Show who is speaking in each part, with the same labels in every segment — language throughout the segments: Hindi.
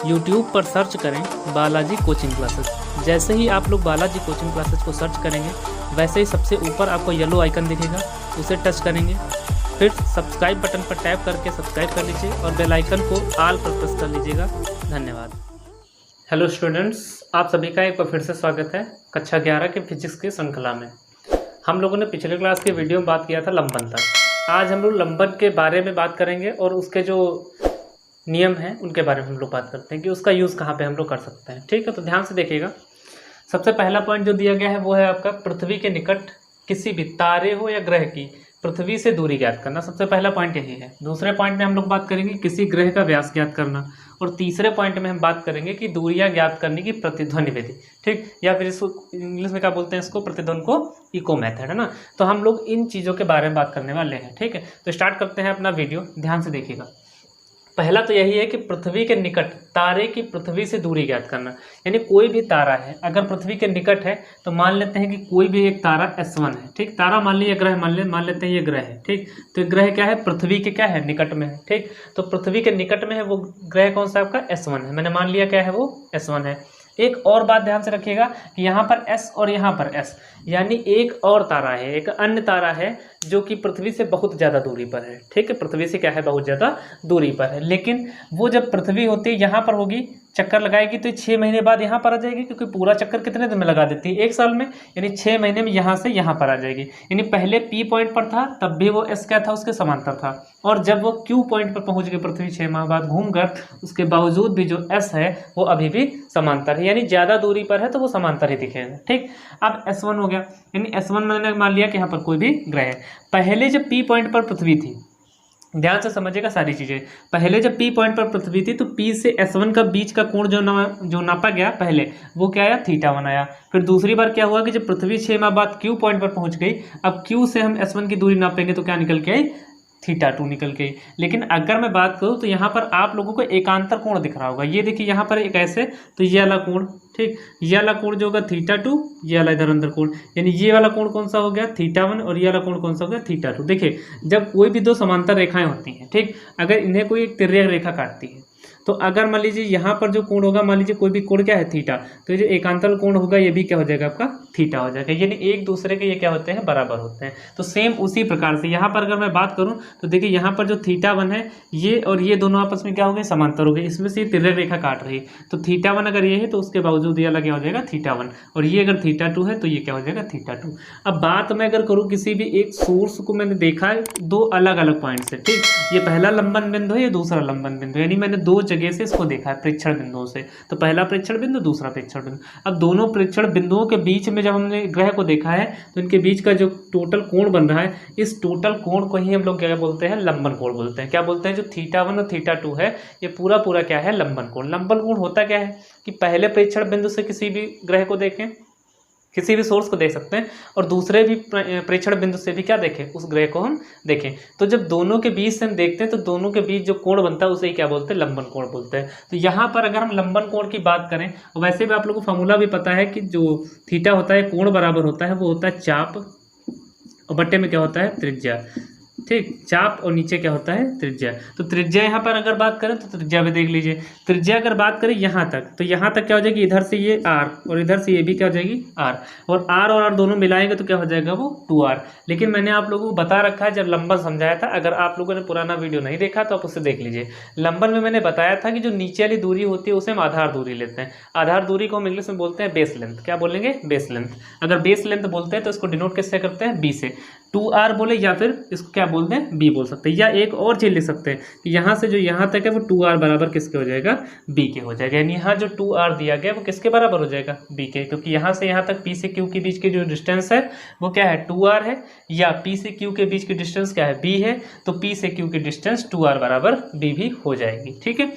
Speaker 1: यूट्यूब पर सर्च करें बालाजी कोचिंग क्लासेस। जैसे ही आप लोग बालाजी कोचिंग क्लासेस को सर्च करेंगे वैसे ही सबसे ऊपर आपको येलो आइकन दिखेगा, उसे टच करेंगे, फिर सब्सक्राइब बटन पर टैप करके सब्सक्राइब कर लीजिए और बेल आइकन को ऑल पर प्रेस कर लीजिएगा। धन्यवाद। हेलो स्टूडेंट्स, आप सभी का एक बार फिर से स्वागत है कक्षा 11 के फिजिक्स की श्रृंखला में। हम लोगों ने पिछले क्लास के वीडियो में बात किया था लंबन तक। आज हम लोग लंबन के बारे में बात करेंगे और उसके जो नियम हैं उनके बारे में हम लोग बात करते हैं कि उसका यूज़ कहाँ पे हम लोग कर सकते हैं। ठीक है, तो ध्यान से देखिएगा। सबसे पहला पॉइंट जो दिया गया है वो है आपका पृथ्वी के निकट किसी भी तारे हो या ग्रह की पृथ्वी से दूरी ज्ञात करना। सबसे पहला पॉइंट यही है। दूसरे पॉइंट में हम लोग बात करेंगे किसी ग्रह का व्यास ज्ञात करना, और तीसरे पॉइंट में हम बात करेंगे कि दूरियां ज्ञात करने की प्रतिध्वनि विधि। ठीक, या फिर इसको इंग्लिश में क्या बोलते हैं, इसको प्रतिध्वनि को इको मेथड, है ना। तो हम लोग इन चीज़ों के बारे में बात करने वाले हैं। ठीक है, तो स्टार्ट करते हैं अपना वीडियो। ध्यान से देखिएगा। पहला तो यही है कि पृथ्वी के निकट तारे की पृथ्वी से दूरी ज्ञात करना। यानी कोई भी तारा है अगर पृथ्वी के निकट है तो मान लेते हैं कि कोई भी एक तारा S1 है। ठीक, तारा मान लीजिए, ग्रह मान लेते हैं ये ग्रह है। ठीक, तो ग्रह क्या है, पृथ्वी के क्या है, निकट में है। ठीक, तो पृथ्वी के निकट में है वो ग्रह कौन सा आपका S1 है। मैंने मान लिया क्या है, वो S1 है। एक और बात ध्यान से रखिएगा कि यहाँ पर S और यहाँ पर S, यानी एक और तारा है, एक अन्य तारा है जो कि पृथ्वी से बहुत ज़्यादा दूरी पर है। ठीक है, पृथ्वी से क्या है, बहुत ज़्यादा दूरी पर है। लेकिन वो जब पृथ्वी होती है यहाँ पर होगी, चक्कर लगाएगी तो 6 महीने बाद यहाँ पर आ जाएगी, क्योंकि पूरा चक्कर कितने दिन में लगा देती है, 1 साल में। यानी 6 महीने में यहाँ से यहाँ पर आ जाएगी। यानी पहले P पॉइंट पर था तब भी वो S क्या था, उसके समांतर था, और जब वो Q पॉइंट पर पहुँच गई पृथ्वी 6 माह बाद घूमकर, उसके बावजूद भी जो S है वो अभी भी समांतर है। यानी ज़्यादा दूरी पर है तो वो समांतर ही दिखेगा। ठीक, अब S1 हो गया, यानी S1 मैंने मान लिया कि यहाँ पर कोई भी ग्रह है। पहले जब P पॉइंट पर पृथ्वी थी, ध्यान से समझिएगा सारी चीज़ें। पहले जब P पॉइंट पर पृथ्वी थी तो P से S1 का बीच का कोण जो नापा गया पहले, वो क्या आया, θ1 आया। फिर दूसरी बार क्या हुआ कि जब पृथ्वी 6 माह बाद Q पॉइंट पर पहुंच गई, अब Q से हम S1 की दूरी नापेंगे तो क्या निकल के आई, θ2 निकल के। लेकिन अगर मैं बात करूं तो यहाँ पर आप लोगों को एकांतर कोण दिख रहा होगा। ये देखिए यहाँ पर एक ऐसे, तो ये वाला कोण, ठीक, ये वाला कोण जो होगा θ2, ये वाला इधर अंदर कोण, यानी ये वाला कोण कौन सा हो गया, θ1, और ये वाला कोण कौन सा हो गया, θ2। देखिए जब कोई भी दो समांतर रेखाएं होती हैं, ठीक, अगर इन्हें कोई एक तिर्यक रेखा काटती है तो अगर मान लीजिए यहाँ पर जो कोण होगा, मान लीजिए कोई भी कोण क्या है, थीटा, तो ये जो एकांतर कोण होगा ये भी क्या हो जाएगा, आपका थीटा हो जाएगा। यानी एक दूसरे के ये क्या होते हैं, बराबर होते हैं। तो सेम उसी प्रकार से यहाँ पर अगर मैं बात करूँ तो देखिए यहाँ पर जो θ1 है, ये और ये दोनों आपस में क्या हो गए, समांतर हो गए। इसमें से तिर्यक रेखा काट रही है, तो θ1 अगर ये है तो उसके बावजूद ये अलग क्या हो जाएगा, θ1, और ये अगर θ2 है तो ये क्या हो जाएगा, θ2। अब बात मैं अगर करूँ किसी भी एक सोर्स को, मैंने देखा है दो अलग अलग पॉइंट से, ठीक, ये पहला लंबन बिंदु है, ये दूसरा लंबन बिंदु, यानी मैंने दो जगह से इसको देखा है प्रेक्षण बिंदुओं से। तो पहला प्रेक्षण बिंदु, दूसरा प्रेक्षण बिंदु। अब दोनों प्रेक्षण बिंदुओं के बीच में जब हमने ग्रह को देखा है तो इनके बीच का जो टोटल कोण बन रहा है, इस टोटल कोण को ही हम लोग क्या बोलते हैं, लंबन कोण बोलते हैं। क्या बोलते हैं, जो θ1 और θ2 है ये पूरा पूरा क्या है, लंबन कोण। लंबन कोण होता क्या है कि पहले प्रेक्षण बिंदु से किसी भी ग्रह को देखें, किसी भी सोर्स को देख सकते हैं, और दूसरे भी प्रेक्षण बिंदु से भी क्या देखें, उस ग्रह को हम देखें। तो जब दोनों के बीच से हम देखते हैं तो दोनों के बीच जो कोण बनता है उसे ही क्या बोलते हैं, लंबन कोण बोलते हैं। तो यहाँ पर अगर हम लंबन कोण की बात करें, और वैसे भी आप लोगों को फॉर्मूला भी पता है कि जो थीटा होता है, कोण बराबर होता है, वो होता है चाप, और बट्टे में क्या होता है, त्रिज्या। ठीक, चाप और नीचे क्या होता है, त्रिज्या। तो त्रिज्या यहाँ पर अगर बात करें तो त्रिज्या भी देख लीजिए। त्रिज्या अगर बात करें यहाँ तक, तो यहाँ तक क्या हो जाएगी, इधर से ये r और इधर से ये भी क्या हो जाएगी, r, और r और r दोनों मिलाएंगे तो क्या हो जाएगा, वो 2r। लेकिन मैंने आप लोगों को बता रखा है, जब लंबन समझाया था, अगर आप लोगों ने पुराना वीडियो नहीं देखा तो आप उससे देख लीजिए। लंबन में मैंने बताया था कि जो नीचे वाली दूरी होती है उसे हम आधार दूरी लेते हैं। आधार दूरी को हम इंग्लिश में बोलते हैं बेस लेंथ। क्या बोलेंगे, बेस लेंथ। अगर बेस लेंथ बोलते हैं तो इसको डिनोट किससे करते हैं, b से। 2r बोले या फिर इसको क्या बोलते हैं, b बोल सकते हैं। या एक और चीज लिख सकते हैं कि यहाँ से जो यहाँ तक है वो 2r बराबर किसके हो जाएगा, b के हो जाएगा। यानी यहाँ जो 2r दिया गया वो किसके बराबर हो जाएगा, b के, क्योंकि यहाँ से यहाँ तक p से q के बीच की जो डिस्टेंस है वो क्या है, 2r है, या p से q के बीच की डिस्टेंस क्या है, b है, तो p से q की डिस्टेंस 2r बराबर b भी हो जाएगी। ठीक है,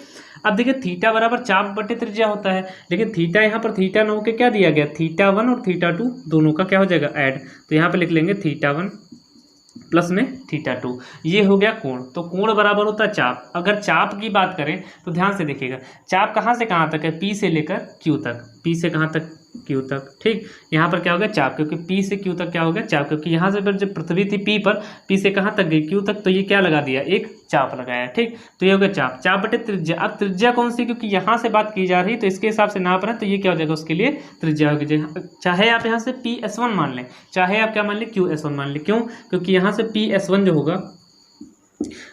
Speaker 1: अब देखिए थीटा बराबर चाप बटे त्रिज्या होता है, लेकिन थीटा यहाँ पर थीटा न होकर क्या दिया गया, θ1 और θ2 दोनों का क्या हो जाएगा, ऐड। तो यहाँ पे लिख लेंगे θ1 प्लस में θ2, ये हो गया कोण। तो कोण बराबर होता है चाप। अगर चाप की बात करें तो ध्यान से देखिएगा, चाप कहाँ से कहाँ तक है, P से लेकर Q तक, P से कहाँ तक, Q तक। ठीक, यहाँ पर क्या हो गया चाप, क्योंकि P से Q तक क्या हो गया चाप, क्योंकि यहाँ से पर जब पृथ्वी थी P पर, P से कहाँ तक गई Q तक, तो ये क्या लगा दिया एक चाप लगाया। ठीक, तो ये हो गया चाप, चाप बटे त्रिज्या। अब त्रिज्या कौन सी, क्योंकि यहाँ से बात की जा रही तो इसके हिसाब से नाप रहे हैं, तो ये क्या हो जाएगा उसके लिए त्रिज्या होगी। चाहे आप यहाँ से PS1 मान लें, चाहे आप क्या मान लें QS1 मान लें। क्यों, क्योंकि यहाँ से PS1 जो होगा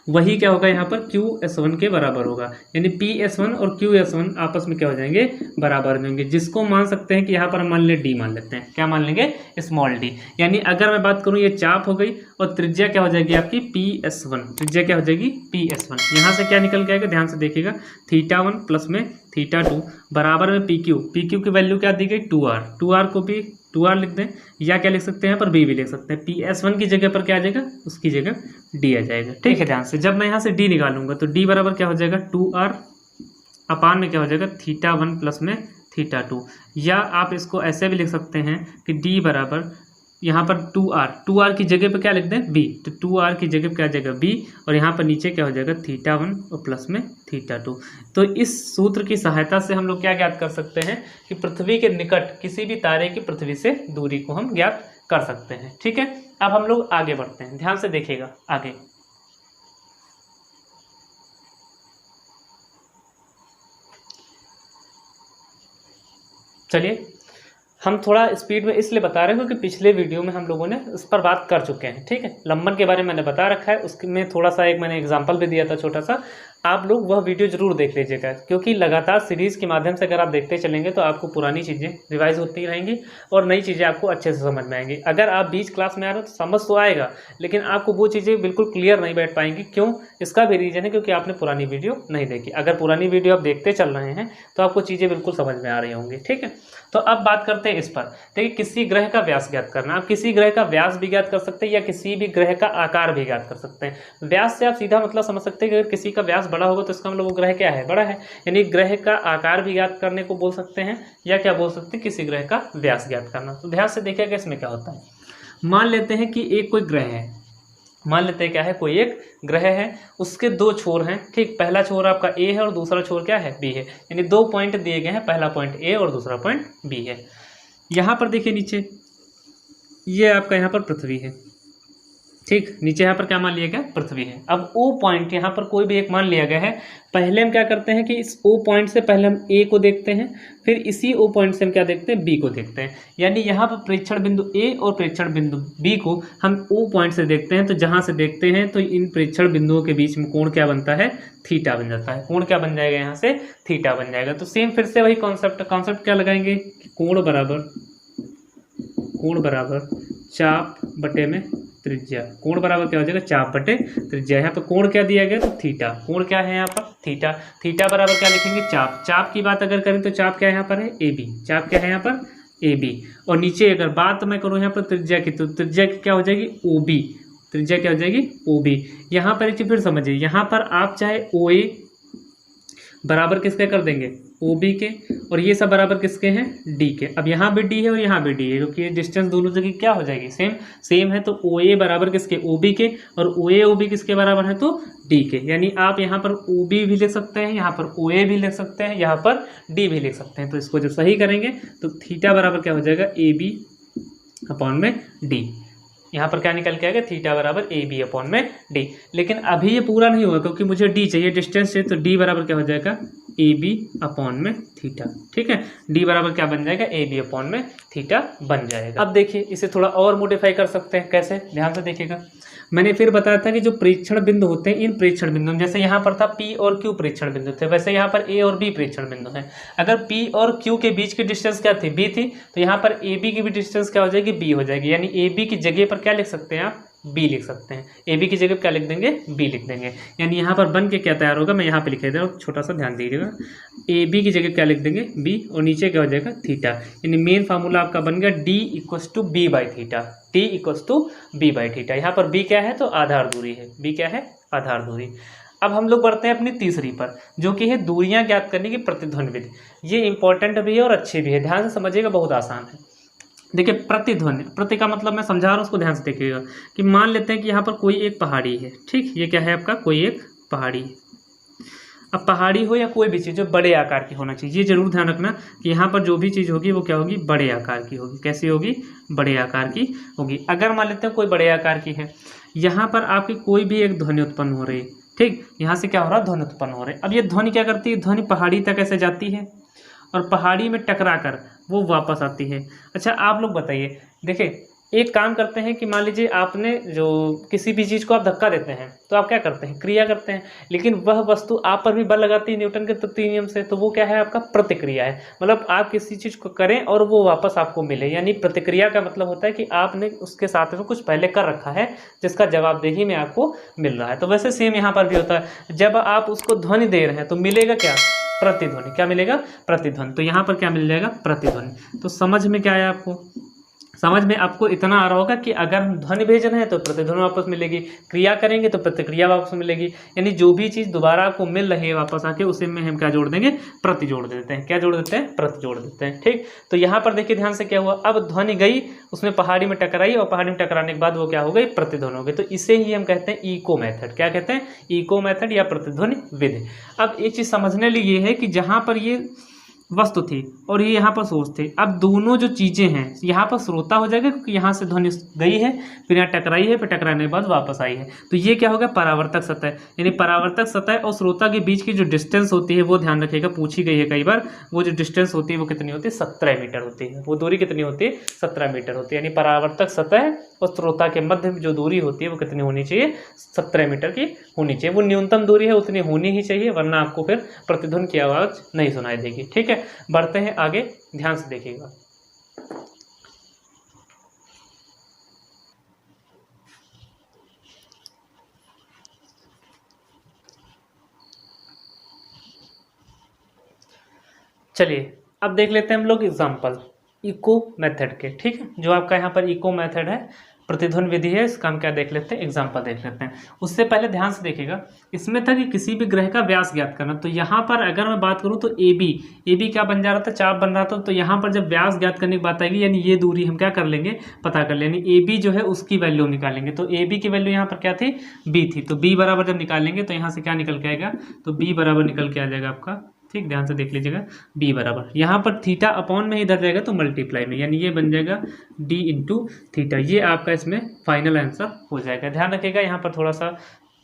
Speaker 1: वही क्या होगा यहाँ पर QS1 के बराबर होगा, यानी PS1 और QS1 आपस में क्या हो जाएंगे बराबर हो जाएंगे, जिसको मान सकते हैं कि यहाँ पर हम मान ले D मान लेते हैं। क्या मान लेंगे, स्मॉल d। यानी अगर मैं बात करूँ ये चाप हो गई और त्रिज्या क्या हो जाएगी आपकी PS1, त्रिज्या क्या हो जाएगी PS1। यहाँ से क्या निकल के आएगा, ध्यान से देखिएगा, θ1 प्लस में θ2 बराबर में PQ की वैल्यू क्या दी गई 2R, 2R को भी 2R लिख दें, या क्या लिख सकते हैं यहाँ पर B भी लिख सकते हैं। PS1 की जगह पर क्या आ जाएगा, उसकी जगह D आ जाएगा। ठीक है, ध्यान से जब मैं यहाँ से D निकालूंगा तो D बराबर क्या हो जाएगा 2R अपान में क्या हो जाएगा θ1 प्लस में θ2, या आप इसको ऐसे भी लिख सकते हैं कि D बराबर यहाँ पर 2R की जगह पर क्या लिख दें B, तो 2R की जगह पर क्या आ जाएगा B, और यहाँ पर नीचे क्या हो जाएगा θ1 और प्लस में θ2। तो इस सूत्र की सहायता से हम लोग क्या ज्ञात कर सकते हैं कि पृथ्वी के निकट किसी भी तारे की पृथ्वी से दूरी को हम ज्ञात कर सकते हैं। ठीक है, अब हम लोग आगे बढ़ते हैं, ध्यान से देखिएगा आगे। चलिए, हम थोड़ा स्पीड में इसलिए बता रहे हैं क्योंकि पिछले वीडियो में हम लोगों ने उस पर बात कर चुके हैं। ठीक है, लंबन के बारे में मैंने बता रखा है, उसमें थोड़ा सा एक मैंने एग्जांपल भी दिया था छोटा सा, आप लोग वह वीडियो जरूर देख लीजिएगा, क्योंकि लगातार सीरीज़ के माध्यम से अगर आप देखते चलेंगे तो आपको पुरानी चीज़ें रिवाइज होती रहेंगी और नई चीज़ें आपको अच्छे से समझ में आएंगी। अगर आप बीच क्लास में आ रहे हो तो समझ तो आएगा, लेकिन आपको वो चीज़ें बिल्कुल क्लियर नहीं बैठ पाएंगी। क्यों, इसका भी रीज़न है क्योंकि आपने पुरानी वीडियो नहीं देखी। अगर पुरानी वीडियो आप देखते चल रहे हैं तो आपको चीज़ें बिल्कुल समझ में आ रही होंगी। ठीक है, तो अब बात करते हैं इस पर। देखिए, किसी ग्रह का व्यास ज्ञात करना, आप किसी ग्रह का व्यास भी ज्ञात कर सकते हैं या किसी भी ग्रह का आकार भी ज्ञात कर सकते हैं। व्यास से आप सीधा मतलब समझ सकते हैं कि अगर किसी का व्यास बड़ा होगा तो इसका मतलब वो ग्रह क्या है, बड़ा है, यानी ग्रह का आकार भी ज्ञात करने को बोल सकते हैं, या क्या बोल सकते हैं किसी ग्रह का व्यास ज्ञात करना। तो ध्यान से देखिएगा इसमें क्या होता है। मान लेते हैं कि एक कोई ग्रह है, मान लेते हैं क्या है, कोई एक ग्रह है, उसके दो छोर हैं। ठीक, पहला छोर आपका A है और दूसरा छोर क्या है B है, यानी दो पॉइंट दिए गए हैं, पहला पॉइंट A और दूसरा पॉइंट B है। यहाँ पर देखिए नीचे ये आपका यहाँ पर पृथ्वी है। ठीक, नीचे यहाँ पर क्या मान लिया गया पृथ्वी है। अब O पॉइंट यहाँ पर कोई भी एक मान लिया गया है। पहले हम क्या करते हैं कि इस O पॉइंट से पहले हम A को देखते हैं, फिर इसी O पॉइंट से हम क्या देखते हैं B को देखते हैं, यानी यहाँ पर प्रेक्षण बिंदु A और प्रेक्षण बिंदु B को हम O पॉइंट से देखते हैं। तो जहाँ से देखते हैं तो इन प्रेक्षण बिंदुओं के बीच में कोण क्या बनता है, थीटा बन जाता है। कोण क्या बन जाएगा, यहाँ से थीटा बन जाएगा। तो सेम फिर से वही कॉन्सेप्ट क्या लगाएंगे, कोण बराबर चाप बटे में त्रिज्या। कोण बराबर क्या हो जाएगा, चाप बटे त्रिज्या। यहाँ पर कोण क्या दिया गया, तो थीटा। कोण क्या है यहाँ पर, थीटा। थीटा बराबर क्या लिखेंगे, चाप। चाप की बात अगर करें तो चाप क्या है यहाँ पर है, AB। चाप क्या है यहाँ पर, AB। और नीचे अगर बात मैं करूँ यहाँ पर त्रिज्या की, तो त्रिज्या की क्या हो जाएगी, OB। त्रिज्या क्या हो जाएगी, OB। यहाँ पर एक चीज फिर समझिए, यहाँ पर आप चाहे OA बराबर किसके कर देंगे, OB के, और ये सब बराबर किसके हैं, D के। अब यहाँ भी D है और यहाँ भी D है, क्योंकि ये डिस्टेंस दोनों जगह क्या हो जाएगी, सेम है। तो OA बराबर किसके, OB के, और OA OB किसके बराबर है, तो D के। यानी आप यहाँ पर OB भी लिख सकते हैं, यहाँ पर OA भी लिख सकते हैं, यहाँ पर D भी लिख सकते हैं। तो इसको जब सही करेंगे तो थीटा बराबर क्या हो जाएगा, AB अपॉन में D। यहाँ पर क्या निकल के आएगा, थीटा बराबर AB अपॉन में D। लेकिन अभी ये पूरा नहीं हुआ क्योंकि मुझे D चाहिए, डिस्टेंस चाहिए। तो D बराबर क्या हो जाएगा, AB अपॉन में थीटा। ठीक है, D बराबर क्या बन जाएगा, AB अपॉन में थीटा बन जाएगा। अब देखिए इसे थोड़ा और मॉडिफाई कर सकते हैं, कैसे, ध्यान से देखिएगा। मैंने फिर बताया था कि जो प्रेक्षण बिंदु होते हैं, इन प्रेक्षण बिंदु जैसे यहाँ पर था P और Q प्रेक्षण बिंदु थे, वैसे यहाँ पर A और B प्रेक्षण बिंदु हैं। अगर P और Q के बीच की डिस्टेंस क्या थी, B थी, तो यहाँ पर AB की भी डिस्टेंस क्या हो जाएगी, B हो जाएगी। यानी AB की जगह पर क्या लिख सकते हैं आप, B लिख सकते हैं। AB की जगह क्या लिख देंगे, B लिख देंगे। यानी यहाँ पर बन के क्या तैयार होगा, मैं यहाँ पे लिख देता हूँ, छोटा सा ध्यान दीजिएगा। AB की जगह क्या लिख देंगे, B, और नीचे क्या हो जाएगा, थीटा। यानी मेन फार्मूला आपका बन गया D = B by theta. D = B by theta. यहाँ पर B क्या है, तो आधार दूरी है। B क्या है, आधार दूरी। अब हम लोग बढ़ते हैं अपनी तीसरी पर, जो कि है दूरियां ज्ञात करने की प्रतिध्वनि विधि। ये इंपॉर्टेंट भी है और अच्छी भी है, ध्यान से समझिएगा, बहुत आसान है। देखिए प्रतिध्वनि, प्रति का मतलब मैं समझा रहा हूँ, उसको ध्यान से देखिएगा। कि मान लेते हैं कि यहाँ पर कोई एक पहाड़ी है। ठीक, ये क्या है आपका, कोई एक पहाड़ी है। अब पहाड़ी हो या कोई भी चीज़ हो बड़े आकार की होना चाहिए। ये जरूर ध्यान रखना कि यहाँ पर जो भी चीज़ होगी वो क्या होगी, बड़े आकार की होगी। कैसी होगी, बड़े आकार की होगी। अगर मान लेते हैं कोई बड़े आकार की है, यहाँ पर आपकी कोई भी एक ध्वनि उत्पन्न हो रही है, ठीक, यहाँ से क्या हो रहा है, ध्वनि उत्पन्न हो रही है। अब ये ध्वनि क्या करती है, ध्वनि पहाड़ी तक ऐसे जाती है और पहाड़ी में टकरा कर वो वापस आती है। अच्छा आप लोग बताइए, देखिए एक काम करते हैं कि मान लीजिए आपने जो किसी भी चीज़ को आप धक्का देते हैं तो आप क्या करते हैं, क्रिया करते हैं, लेकिन वह वस्तु आप पर भी बल लगाती है न्यूटन के तृतीय नियम से, तो वो क्या है, आपका प्रतिक्रिया है। मतलब आप किसी चीज़ को करें और वो वापस आपको मिले, यानी प्रतिक्रिया का मतलब होता है कि आपने उसके साथ में कुछ पहले कर रखा है जिसका जवाबदेही में आपको मिल रहा है। तो वैसे सेम यहाँ पर भी होता है, जब आप उसको ध्वनि दे रहे हैं तो मिलेगा क्या, प्रतिध्वनि। क्या मिलेगा, प्रतिध्वनि। तो यहाँ पर क्या मिल जाएगा, प्रतिध्वनि। तो समझ में क्या आया आपको, समझ में आपको इतना आ रहा होगा कि अगर हम ध्वनि भेज रहे हैं तो प्रतिध्वनि वापस मिलेगी, क्रिया करेंगे तो प्रतिक्रिया वापस मिलेगी, यानी जो भी चीज़ दोबारा आपको मिल रही है वापस आके उसे में हम क्या जोड़ देंगे, प्रति जोड़ देते हैं। क्या जोड़ देते हैं, प्रति जोड़ देते हैं। ठीक, तो यहाँ पर देखिए ध्यान से क्या हुआ, अब ध्वनि गई उसमें पहाड़ी में टकराई और पहाड़ी में टकराने के बाद वो क्या हो गई, प्रतिध्वनि हो गई। तो इसे ही हम कहते हैं इको मेथड। क्या कहते हैं, इको मेथड या प्रतिध्वनि विधि। अब एक चीज़ समझने लिए ये है कि जहाँ पर ये वस्तु थी और ये यहाँ पर सोर्स थे, अब दोनों जो चीज़ें हैं यहाँ पर श्रोता हो जाएगा क्योंकि यहाँ से ध्वनि गई है, फिर यहाँ टकराई है, फिर टकराने के बाद वापस आई है। तो ये क्या होगा, परावर्तक सतह। यानी परावर्तक सतह और श्रोता के बीच की जो डिस्टेंस होती है वो ध्यान रखिएगा, पूछी गई है कई बार। वो जो डिस्टेंस होती है वो कितनी होती है, 17 मीटर होती है। वो दूरी कितनी होती है, 17 मीटर होती है। यानी परावर्तक सतह और श्रोता के मध्य में जो दूरी होती है वो कितनी होनी चाहिए, 17 मीटर की होनी चाहिए। वो न्यूनतम दूरी है, उतनी होनी ही चाहिए, वरना आपको फिर प्रतिध्वनि की आवाज़ नहीं सुनाई देगी। ठीक है, बढ़ते हैं आगे, ध्यान से देखिएगा। चलिए अब देख लेते हैं हम लोग एग्जाम्पल इको मेथड के। ठीक है, जो आपका यहाँ पर इको मेथड है, प्रतिध्वनि विधि है, इसका हम क्या देख लेते हैं, एग्जाम्पल देख लेते हैं। उससे पहले ध्यान से देखिएगा, इसमें था कि किसी भी ग्रह का व्यास ज्ञात करना। तो यहाँ पर अगर मैं बात करूँ तो ए बी क्या बन जा रहा था, चाप बन रहा था। तो यहाँ पर जब व्यास ज्ञात करने की बात आएगी, यानी ये दूरी हम क्या कर लेंगे, पता कर लेंगे। ए बी जो है उसकी वैल्यू निकालेंगे। तो ए बी की वैल्यू यहाँ पर क्या थी, बी थी। तो बी बराबर जब निकालेंगे तो यहाँ से क्या निकल के आएगा, तो बी बराबर निकल के आ जाएगा आपका। ठीक, ध्यान से देख लीजिएगा, बी बराबर यहाँ पर थीटा अपॉन में इधर जाएगा तो मल्टीप्लाई में, यानी ये बन जाएगा डी इंटू थीटा। ये आपका इसमें फाइनल आंसर हो जाएगा। ध्यान रखिएगा, यहाँ पर थोड़ा सा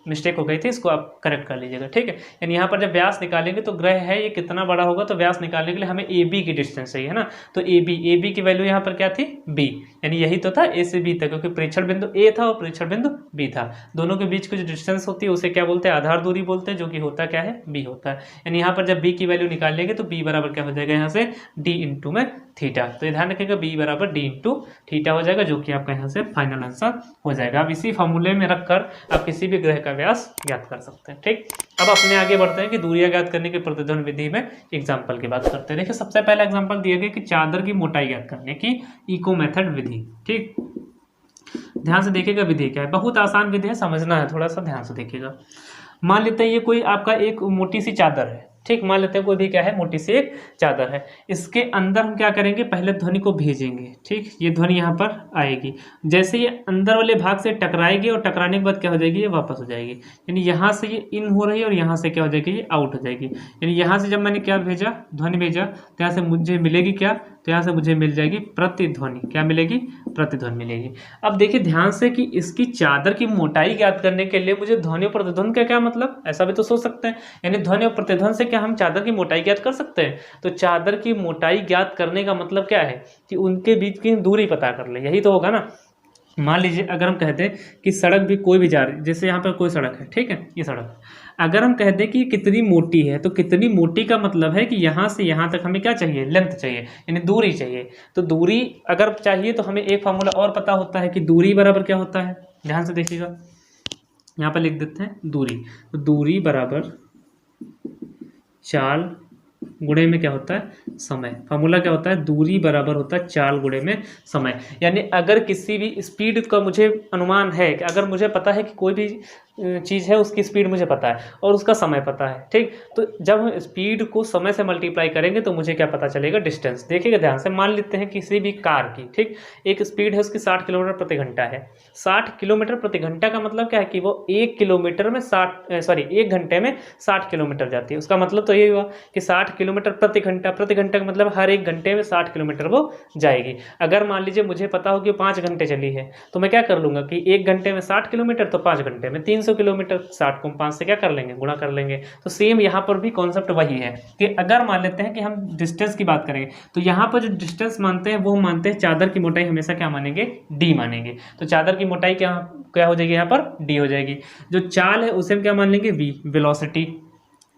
Speaker 1: मिस्टेक हो गई थी, इसको आप करेक्ट कर लीजिएगा। ठीक है, यानी यहाँ पर जब व्यास निकालेंगे तो ग्रह है ये कितना बड़ा होगा, तो व्यास निकालने के लिए हमें ए बी की डिस्टेंस चाहिए, है ना। तो ए बी की वैल्यू यहाँ पर क्या थी, बी, यानी यही तो था ए से बी तक, क्योंकि प्रेक्षण बिंदु ए था और प्रेक्षण बिंदु बी था। दोनों के बीच की जो डिस्टेंस होती है उसे क्या बोलते हैं, आधार दूरी बोलते हैं, जो कि होता क्या है, बी होता है। यानी यहाँ पर जब बी की वैल्यू निकाल लेंगे तो बी बराबर क्या हो जाएगा, यहाँ से डी इंटू में थीटा। तो ध्यान रखिएगा, बी बराबर डी इंटू थीटा हो जाएगा, जो कि आपका यहाँ से फाइनल आंसर हो जाएगा। अब इसी फॉर्मूले में रखकर आप किसी भी ग्रह का व्यास ज्ञात कर सकते हैं। ठीक, अब अपने आगे बढ़ते हैं कि दूरियां ज्ञात करने की प्रतिध्वनि विधि में एग्जाम्पल की बात करते हैं। देखिए सबसे पहला एग्जाम्पल दिया गया कि चादर की मोटाई ज्ञात करने की इको मेथड विधि। ठीक, ध्यान से देखिएगा, विधि क्या है, बहुत आसान विधि है, समझना है, थोड़ा सा ध्यान से देखिएगा। मान लेते हैं ये कोई आपका एक मोटी सी चादर है। ठीक, मान लेते हैं कोई भी क्या है, मोटी सी एक चादर है। इसके अंदर हम क्या करेंगे, पहले ध्वनि को भेजेंगे। ठीक, ये ध्वनि यहाँ पर आएगी, जैसे ये अंदर वाले भाग से टकराएगी और टकराने के बाद क्या हो जाएगी, ये वापस हो जाएगी। यानी यहाँ से ये इन हो रही है और यहाँ से क्या हो जाएगी, ये आउट हो जाएगी। यानी यहाँ से जब मैंने क्या भेजा, ध्वनि भेजा, तो यहाँ से मुझे मिलेगी क्या, तो यहाँ से मुझे मिल जाएगी प्रतिध्वनि। क्या मिलेगी, प्रतिध्वनि मिलेगी। अब देखिए ध्यान से कि इसकी चादर की मोटाई ज्ञात करने के लिए मुझे ध्वनि और प्रतिध्वनि का क्या मतलब, ऐसा भी तो सोच सकते हैं। यानी ध्वनि और प्रतिध्वनि से क्या हम चादर की मोटाई ज्ञात कर सकते हैं। तो चादर की मोटाई ज्ञात करने का मतलब क्या है कि उनके बीच की दूरी पता कर ले, यही तो होगा ना। मान लीजिए अगर हम कहते हैं कि सड़क भी कोई भी जा रही है, जैसे यहाँ पर कोई सड़क है, ठीक है, ये सड़क, अगर हम कहते हैं कि कितनी मोटी है, तो कितनी मोटी का मतलब है कि यहाँ से यहाँ तक हमें क्या चाहिए, लेंथ चाहिए, यानी दूरी चाहिए। तो दूरी अगर चाहिए तो हमें एक फार्मूला और पता होता है कि दूरी बराबर क्या होता है। ध्यान से देखिएगा, यहाँ पर लिख देते हैं दूरी। तो दूरी बराबर चाल गुणे में क्या होता है समय। फार्मूला क्या होता है, दूरी बराबर होता है चाल गुणे में समय। यानी अगर किसी भी स्पीड का मुझे अनुमान है कि अगर मुझे पता है कि कोई भी चीज़ है उसकी स्पीड मुझे पता है और उसका समय पता है, ठीक, तो जब हम स्पीड को समय से मल्टीप्लाई करेंगे तो मुझे क्या पता चलेगा, डिस्टेंस। देखिएगा ध्यान से, मान लेते हैं किसी भी कार की, ठीक, एक स्पीड है उसकी 60 किलोमीटर प्रति घंटा है। 60 किलोमीटर प्रति घंटा का मतलब क्या है कि वो 1 किलोमीटर में 1 घंटे में 60 किलोमीटर जाती है। उसका मतलब तो ये हुआ कि 60 किलोमीटर प्रति घंटा, प्रति घंटा का मतलब हर 1 घंटे में 60 किलोमीटर वो जाएगी। अगर मान लीजिए मुझे पता हो कि 5 घंटे चली है तो मैं क्या कर लूँगा कि 1 घंटे में 60 किलोमीटर तो 5 घंटे में 300 किलोमीटर, 60 को 5 से क्या कर लेंगे, गुणा कर लेंगे। तो सेम यहाँ पर भी कॉन्सेप्ट वही है कि अगर मान लेते हैं कि हम डिस्टेंस की बात करेंगे तो यहाँ पर जो डिस्टेंस मानते हैं वो मानते हैं चादर की मोटाई हमेशा क्या मानेंगे, डी मानेंगे। तो चादर की मोटाई क्या क्या हो जाएगी, यहाँ पर डी हो जाएगी। जो चाल है उसे हम क्या मान लेंगे, वी, वेलोसिटी।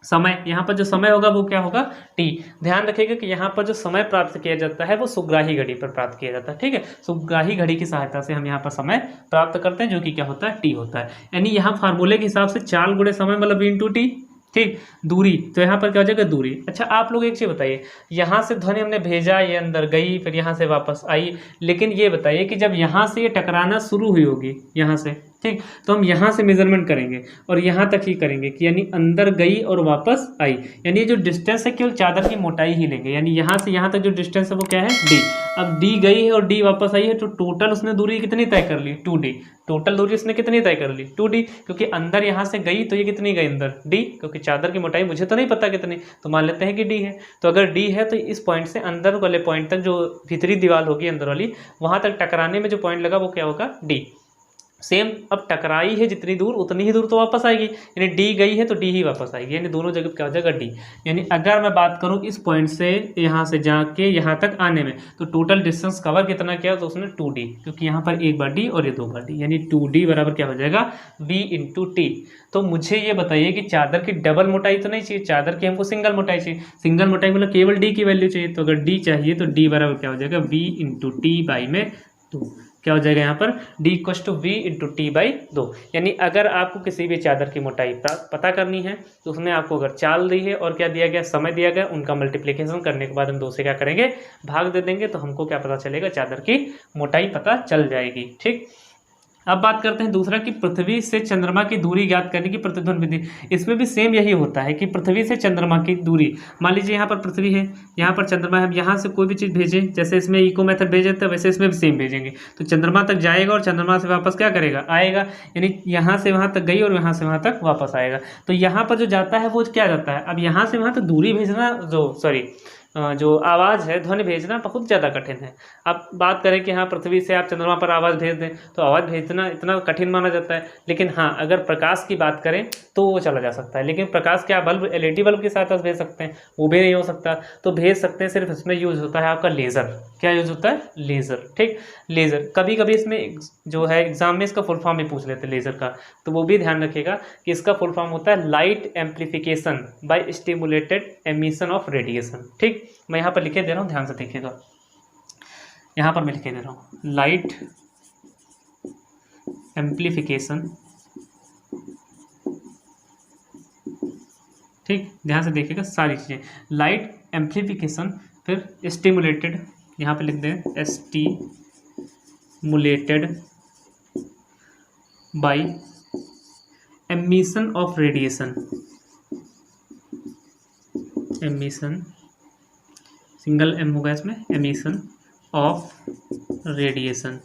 Speaker 1: समय, यहाँ पर जो समय होगा वो क्या होगा, टी। ध्यान रखिएगा कि यहाँ पर जो समय प्राप्त किया जाता है वो सुग्राही घड़ी पर प्राप्त किया जाता है, ठीक है। सुग्राही घड़ी की सहायता से हम यहाँ पर समय प्राप्त करते हैं जो कि क्या होता है, टी होता है। यानी यहाँ फार्मूले के हिसाब से चाल गुणे समय मतलब इंटू टी, ठीक। दूरी, तो यहाँ पर क्या हो जाएगा, दूरी। अच्छा आप लोग एक चीज़ बताइए, यहाँ से ध्वनि हमने भेजा, ये अंदर गई, फिर यहाँ से वापस आई, लेकिन ये बताइए कि जब यहाँ से ये टकराना शुरू हुई होगी यहाँ से, ठीक, तो हम यहाँ से मेजरमेंट करेंगे और यहाँ तक ही करेंगे कि यानी अंदर गई और वापस आई, यानी जो डिस्टेंस है केवल चादर की मोटाई ही लेंगे। यानी यहाँ से यहाँ तक जो डिस्टेंस है वो क्या है, डी। अब डी गई है और डी वापस आई है तो टोटल उसने दूरी कितनी तय कर ली, 2d। टोटल दूरी उसने कितनी तय कर ली, 2d, क्योंकि अंदर यहाँ से गई तो ये कितनी गई अंदर, d, क्योंकि चादर की मोटाई मुझे तो नहीं पता कितनी, तो मान लेते हैं कि d है। तो अगर d है तो इस पॉइंट से अंदर वाले पॉइंट तक जो भीतरी दीवार होगी अंदर वाली, वहाँ तक टकराने में जो पॉइंट लगा वो क्या होगा, d। सेम, अब टकराई है जितनी दूर उतनी ही दूर तो वापस आएगी, यानी डी गई है तो डी ही वापस आएगी, यानी दोनों जगह क्या हो जाएगा, डी। यानी अगर मैं बात करूं इस पॉइंट से यहाँ से जाके यहाँ तक आने में तो टोटल डिस्टेंस कवर कितना किया तो उसने 2d, क्योंकि यहाँ पर एक बार डी और ये 2 बार डी, यानी 2d बराबर क्या हो जाएगा, v इंटू टी। तो मुझे ये बताइए कि चादर की डबल मोटाई तो नहीं चाहिए, चादर की हमको सिंगल मोटाई चाहिए। सिंगल मोटाई मतलब केवल डी की वैल्यू चाहिए, तो अगर डी चाहिए तो डी बराबर क्या हो जाएगा, v इंटू टी बाई में 2। क्या हो जाएगा यहाँ पर, d equal to V into T by 2। यानी अगर आपको किसी भी चादर की मोटाई पता करनी है तो उसमें आपको अगर चाल दी है और क्या दिया गया, समय दिया गया, उनका मल्टीप्लिकेशन करने के बाद हम 2 से क्या करेंगे, भाग दे देंगे, तो हमको क्या पता चलेगा, चादर की मोटाई पता चल जाएगी, ठीक। अब बात करते हैं दूसरा कि पृथ्वी से चंद्रमा की दूरी ज्ञात करने की प्रतिध्वनि विधि। इसमें भी सेम यही होता है कि पृथ्वी से चंद्रमा की दूरी, मान लीजिए यहाँ पर पृथ्वी है, यहाँ पर चंद्रमा है, हम यहाँ से कोई भी चीज़ भेजें, जैसे इसमें इको मेथड भेजे थे वैसे इसमें भी सेम भेजेंगे, तो चंद्रमा तक जाएगा और चंद्रमा से वापस क्या करेगा, आएगा। यानी यहाँ से वहाँ तक गई और यहाँ से वहाँ तक वापस आएगा। तो यहाँ पर जो जाता है वो क्या जाता है, अब यहाँ से वहाँ तक दूरी भेजना, जो आवाज़ है, ध्वनि भेजना बहुत ज़्यादा कठिन है। आप बात करें कि हाँ पृथ्वी से आप चंद्रमा पर आवाज़ भेज दें तो आवाज़ भेजना इतना कठिन माना जाता है, लेकिन हाँ अगर प्रकाश की बात करें तो वो चला जा सकता है। लेकिन प्रकाश क्या बल्ब, एलईडी बल्ब के साथ भेज सकते हैं, वो भी नहीं हो सकता, तो भेज सकते हैं, सिर्फ इसमें यूज़ होता है आपका लेज़र। क्या यूज़ होता है, लेज़र, ठीक, लेज़र। कभी कभी इसमें जो है एग्जाम में इसका फुल फॉर्म भी पूछ लेते हैं लेज़र का, तो वो भी ध्यान रखिएगा कि इसका फुल फॉर्म होता है light amplification by stimulated emission of radiation, ठीक। मैं यहाँ पर लिखे दे रहा हूँ, ध्यान से देखिएगा, यहाँ पर मैं लिखे दे रहा हूँ, लाइट एम्प्लीफिकेशन, ठीक, ध्यान से देखिएगा सारी चीज़ें, लाइट एम्प्लीफिकेशन, फिर स्टिमुलेटेड, यहाँ पे लिख दें stimulated by emission of radiation, emission, single M होगा इसमें, एमिशन ऑफ रेडिएशन,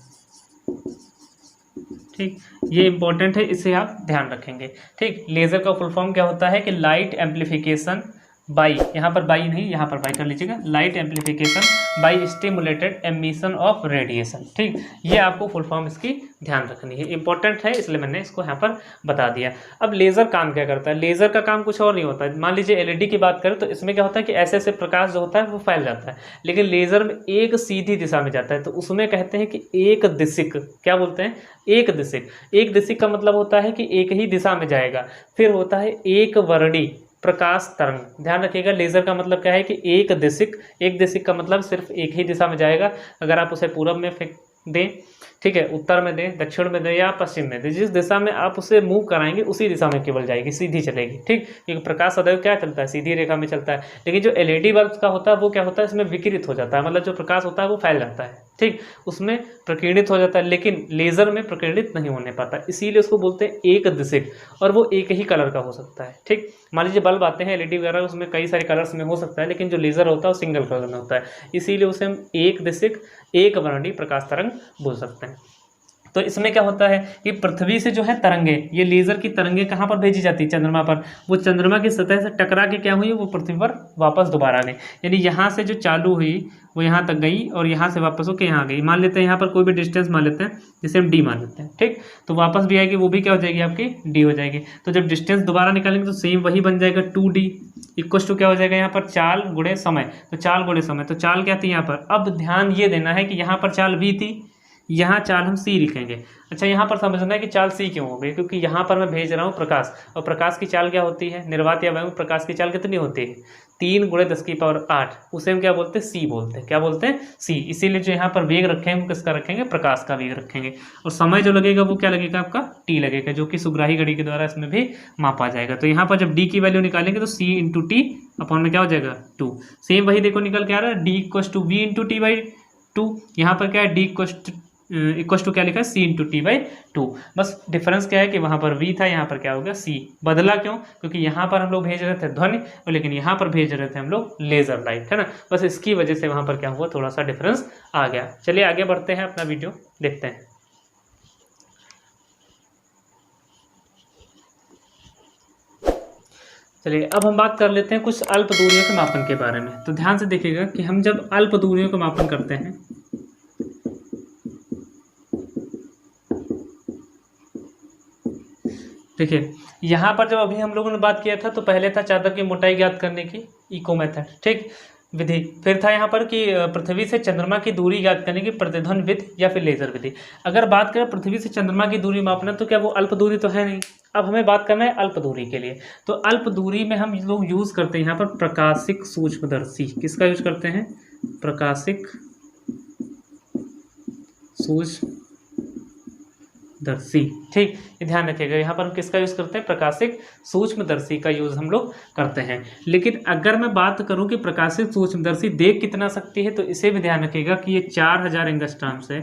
Speaker 1: ठीक। ये इंपॉर्टेंट है, इसे आप ध्यान रखेंगे, ठीक। लेज़र का फुल फॉर्म क्या होता है कि लाइट एम्प्लीफिकेशन बाई, यहाँ पर बाई नहीं, यहाँ पर बाई कर लीजिएगा, light amplification by stimulated emission of radiation, ठीक। ये आपको फुल फॉर्म इसकी ध्यान रखनी है, इंपॉर्टेंट है, इसलिए मैंने इसको यहाँ पर बता दिया। अब लेज़र काम क्या करता है, लेज़र का काम कुछ और नहीं होता है। मान लीजिए एलईडी की बात करें तो इसमें क्या होता है कि ऐसे ऐसे प्रकाश जो होता है वो फैल जाता है, लेकिन लेज़र में एक सीधी दिशा में जाता है, तो उसमें कहते हैं कि एक दिशिक, क्या बोलते हैं, एक दिशिक। एक दिशिक का मतलब होता है कि एक ही दिशा में जाएगा। फिर होता है एक वर्णी प्रकाश तरंग, ध्यान रखिएगा, लेज़र का मतलब क्या है कि एक दिशिक, एक दिशिक का मतलब सिर्फ एक ही दिशा में जाएगा। अगर आप उसे पूरब में फेंक दें, ठीक है, उत्तर में दें, दक्षिण में दें या पश्चिम में दें, जिस दिशा में आप उसे मूव कराएंगे उसी दिशा में केवल जाएगी, सीधी चलेगी। ठीक, क्योंकि प्रकाश सदैव क्या चलता है, सीधी रेखा में चलता है। लेकिन जो एलईडी बल्ब का होता है वो क्या होता है, इसमें विकिरित हो जाता है, मतलब जो प्रकाश होता है वो फैल जाता है। ठीक, उसमें प्रकीर्णित हो जाता है, लेकिन लेजर में प्रकीर्णित नहीं होने पाता, इसीलिए उसको बोलते हैं एक दिशिक, और वो एक ही कलर का हो सकता है। ठीक, मान लीजिए बल्ब आते हैं एलईडी वगैरह, उसमें कई सारे कलर्स में हो सकता है, लेकिन जो लेजर होता है वो सिंगल कलर में होता है, इसीलिए उसे हम एक दिशिक एक वर्णी प्रकाश तरंग बोल सकते हैं। तो इसमें क्या होता है कि पृथ्वी से जो है तरंगे, ये लेजर की तरंगे कहाँ पर भेजी जाती है, चंद्रमा पर, वो चंद्रमा की सतह से टकरा के क्या हुई, वो पृथ्वी पर वापस दोबारा आ गई। यानी यहाँ से जो चालू हुई वो यहाँ तक गई और यहाँ से वापस होकर यहाँ गई। मान लेते हैं यहाँ पर कोई भी डिस्टेंस मान लेते हैं, जिसे हम डी मान लेते हैं। ठीक, तो वापस भी आएगी, वो भी क्या हो जाएगी आपकी डी हो जाएगी। तो जब डिस्टेंस दोबारा निकालेंगे तो सेम वही बन जाएगा 2D इक्वल टू क्या हो जाएगा यहाँ पर चाल गुणे समय। तो चाल गुणे समय, तो चाल क्या थी यहाँ पर, अब ध्यान ये देना है कि यहाँ पर चाल V थी, यहाँ चाल हम C लिखेंगे। अच्छा, यहाँ पर समझना है कि चाल C क्यों हो गई, क्योंकि यहाँ पर मैं भेज रहा हूँ प्रकाश, और प्रकाश की चाल क्या होती है, निर्वात या वायु प्रकाश की चाल कितनी होती है, 3 × 10⁸, उसे हम क्या बोलते हैं, C बोलते हैं। क्या बोलते हैं, C। इसीलिए जो यहाँ पर वेग रखेंगे वो किसका रखेंगे, प्रकाश का वेग रखेंगे। और समय जो लगेगा वो क्या लगेगा, आपका T लगेगा, जो कि सुग्राही घड़ी के द्वारा इसमें भी मापा जाएगा। तो यहाँ पर जब D की वैल्यू निकालेंगे तो C × T अपॉन में क्या हो जाएगा 2। सेम वही देखो निकल के आ रहा है, D = V × T/2। यहाँ पर क्या है, D इक्वल टू क्या लिखा है, C × T/2। बस डिफरेंस क्या है कि वहाँ पर V था, यहाँ पर क्या हो गया C। बदला क्यों, क्योंकि यहाँ पर हम लोग भेज रहे थे ध्वनि, और लेकिन यहाँ पर भेज रहे थे हम लोग लेजर लाइट, है ना। बस इसकी वजह से वहाँ पर क्या हुआ, थोड़ा सा डिफरेंस आ गया। चलिए आगे बढ़ते हैं, अपना वीडियो देखते हैं। चलिए अब हम बात कर लेते हैं कुछ अल्प दूरियों के मापन के बारे में। तो ध्यान से देखिएगा कि हम जब अल्प दूरियों का मापन करते हैं, देखिए यहाँ पर जब अभी हम लोगों ने बात किया था तो पहले था चादर की मोटाई ज्ञात करने की इको मेथड, ठीक, विधि। फिर था यहाँ पर कि पृथ्वी से चंद्रमा की दूरी ज्ञात करने की प्रतिध्वनि विधि या फिर लेजर विधि। अगर बात करें पृथ्वी से चंद्रमा की दूरी मापना, तो क्या वो अल्प दूरी तो है नहीं। अब हमें बात करना है अल्प दूरी के लिए। तो अल्प दूरी में हम लोग यूज़ करते हैं यहाँ पर प्रकाशिक सूक्ष्मदर्शी। किसका यूज करते हैं, प्रकाशिक सूक्ष्मदर्शी, ठीक, ये ध्यान रखिएगा। यहाँ पर हम किसका यूज़ करते हैं, प्रकाशिक सूक्ष्मदर्शी का यूज़ हम लोग करते हैं। लेकिन अगर मैं बात करूँ कि प्रकाशिक सूक्ष्मदर्शी देख कितना सकती है, तो इसे भी ध्यान रखिएगा कि ये 4000 एंगस्ट्रॉम से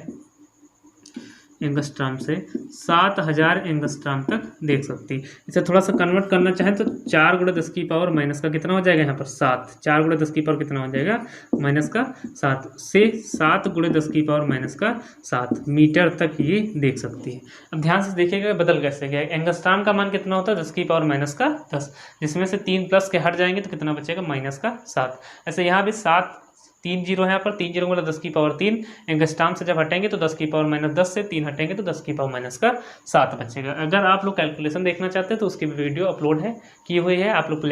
Speaker 1: 7000 एंगस्ट्रॉम तक देख सकती है। इसे थोड़ा सा कन्वर्ट करना चाहें तो 4 × 10⁻⁻ का कितना हो जाएगा यहाँ पर 7। 4 × 10⁻⁻ कितना हो जाएगा, -7 से 7 × 10⁻⁻7 मीटर तक ये देख सकती है। अब ध्यान से देखिएगा बदल कैसे गया। एंगस्ट्रॉम का मान कितना होता है, 10⁻⁻10, जिसमें से 3 प्लस के हट जाएंगे तो कितना बचेगा, -7। ऐसे यहाँ भी 7 3 जीरो है, यहाँ पर 3 जीरो मतलब 10⁻3 एंगस्ट्रॉम से जब हटेंगे तो 10⁻−10 से 3 हटेंगे तो 10⁻7 बचेगा। अगर आप लोग कैलकुलेशन देखना चाहते हैं तो उसकी वीडियो अपलोड है की हुई है, आप लोग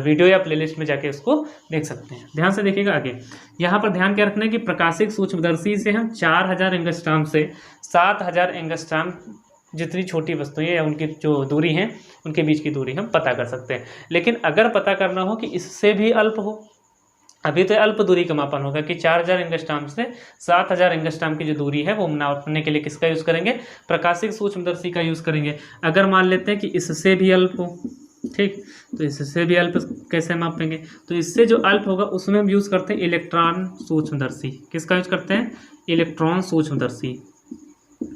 Speaker 1: वीडियो या प्लेलिस्ट में जाके उसको देख सकते हैं। ध्यान से देखिएगा आगे। यहाँ पर ध्यान क्या रखना है कि प्रकाशिक सूक्ष्मदर्शी से हम 4000 एंगस्ट्रॉम से 7000 एंगस्ट्रॉम जितनी छोटी वस्तुएं या उनकी जो दूरी हैं उनके बीच की दूरी हम पता कर सकते हैं। लेकिन अगर पता करना हो कि इससे भी अल्प हो, अभी तो अल्प दूरी का मापन होगा कि 4000 एंगस्ट्रॉम से 7000 एंगस्ट्रॉम की जो दूरी है वो नापने के लिए किसका यूज़ करेंगे, प्रकाशिक सूक्ष्मदर्शी का यूज़ करेंगे। अगर मान लेते हैं कि इससे भी अल्प हो, ठीक, तो इससे भी अल्प कैसे मापेंगे, तो इससे जो अल्प होगा उसमें हम यूज़ करते हैं इलेक्ट्रॉन सूक्ष्मदर्शी। किसका यूज़ करते हैं, इलेक्ट्रॉन सूक्ष्मदर्शी,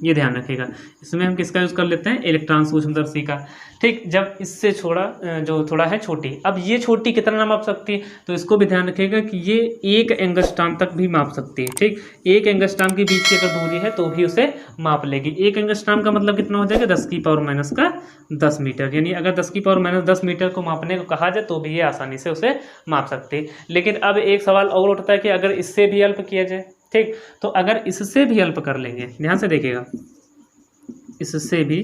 Speaker 1: ये ध्यान रखिएगा। इसमें हम किसका यूज़ कर लेते हैं, इलेक्ट्रॉन सूक्ष्मदर्शी का, ठीक। जब इससे थोड़ा है छोटी, अब ये छोटी कितना माप सकती है, तो इसको भी ध्यान रखिएगा कि ये 1 एंगस्ट्रॉम तक भी माप सकती है, ठीक। 1 एंगस्ट्रॉम के बीच की अगर दूरी है तो भी उसे माप लेगी। 1 एंगस्ट्रॉम का मतलब कितना हो जाएगा, 10⁻⁻10 मीटर। यानी अगर 10⁻⁻10 मीटर को मापने को कहा जाए तो भी ये आसानी से उसे माप सकती है। लेकिन अब एक सवाल और उठता है कि अगर इससे भी अल्प किया जाए, ठीक, तो अगर इससे भी अल्प कर लेंगे, ध्यान से देखिएगा, इससे भी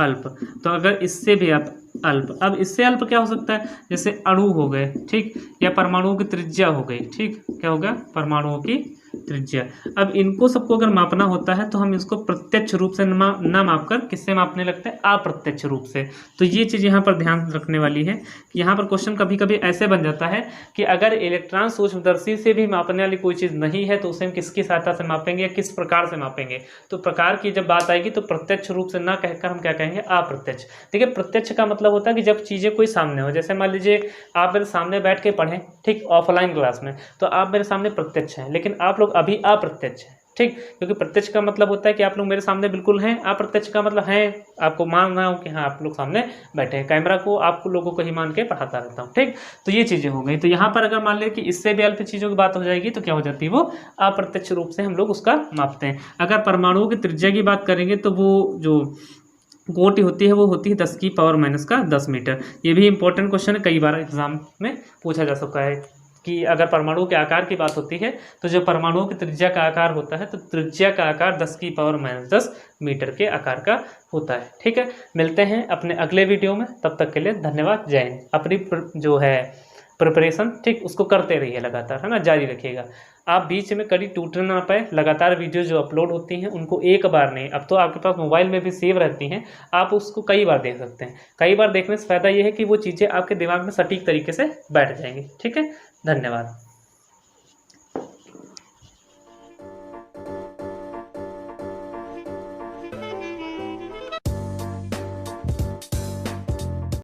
Speaker 1: अल्प, तो अगर इससे भी अल्प, अब इससे अल्प क्या हो सकता है, जैसे अणु हो गए, ठीक, या परमाणुओं की त्रिज्या हो गई, ठीक, क्या हो गया, परमाणुओं की त्रिज्या। अब इनको सबको अगर मापना होता है तो हम इसको प्रत्यक्ष रूप से ना मापकर किससे मापने लगते हैं, अप्रत्यक्ष रूप से। तो ये चीज़ यहाँ पर ध्यान रखने वाली है कि यहाँ पर क्वेश्चन कभी कभी ऐसे बन जाता है कि अगर इलेक्ट्रॉन सूक्ष्मदर्शी से भी मापने वाली कोई चीज़ नहीं है तो उसे हम किसकी सहायता से मापेंगे या किस प्रकार से मापेंगे। तो प्रकार की जब बात आएगी तो प्रत्यक्ष रूप से ना कहकर हम क्या कहेंगे, अप्रत्यक्ष। देखिए प्रत्यक्ष का मतलब होता है कि जब चीज़ें कोई सामने हो, जैसे मान लीजिए आप मेरे सामने बैठ के पढ़ें, ठीक, ऑफलाइन क्लास में, तो आप मेरे सामने प्रत्यक्ष हैं, लेकिन आप लोग अभी अप्रत्यक्ष हैं, ठीक, क्योंकि प्रत्यक्ष का मतलब होता है कि आप लोग मेरे सामने बिल्कुल हैं, अप्रत्यक्ष का मतलब है आपको मान रहा हूँ कि हाँ आप लोग सामने बैठे हैं, कैमरा को आप लोगों को ही मान के पढ़ाता रहता हूँ, ठीक। तो ये चीज़ें हो गई। तो यहाँ पर अगर मान लें कि इससे भी अल्प चीज़ों की बात हो जाएगी तो क्या हो जाती है, वो अप्रत्यक्ष रूप से हम लोग उसका मापते हैं। अगर परमाणुओं की त्रिज्या की बात करेंगे तो वो जो कोटि होती है वो होती है 10⁻⁻10 मीटर। ये भी इंपॉर्टेंट क्वेश्चन है, कई बार एग्जाम में पूछा जा सकता है कि अगर परमाणु के आकार की बात होती है तो जो परमाणुओं की त्रिज्या का आकार होता है तो त्रिज्या का आकार 10⁻⁻10 मीटर के आकार का होता है, ठीक है। मिलते हैं अपने अगले वीडियो में, तब तक के लिए धन्यवाद, जय हिंद। अपनी जो है प्रिपरेशन, ठीक, उसको करते रहिए लगातार, है ना, जारी रखिएगा। आप बीच में कभी टूटने ना पाए, लगातार वीडियो जो अपलोड होती हैं उनको एक बार नहीं, अब तो आपके पास मोबाइल में भी सेव रहती हैं, आप उसको कई बार देख सकते हैं। कई बार देखने से फ़ायदा ये है कि वो चीज़ें आपके दिमाग में सटीक तरीके से बैठ जाएंगी, ठीक है। धन्यवाद।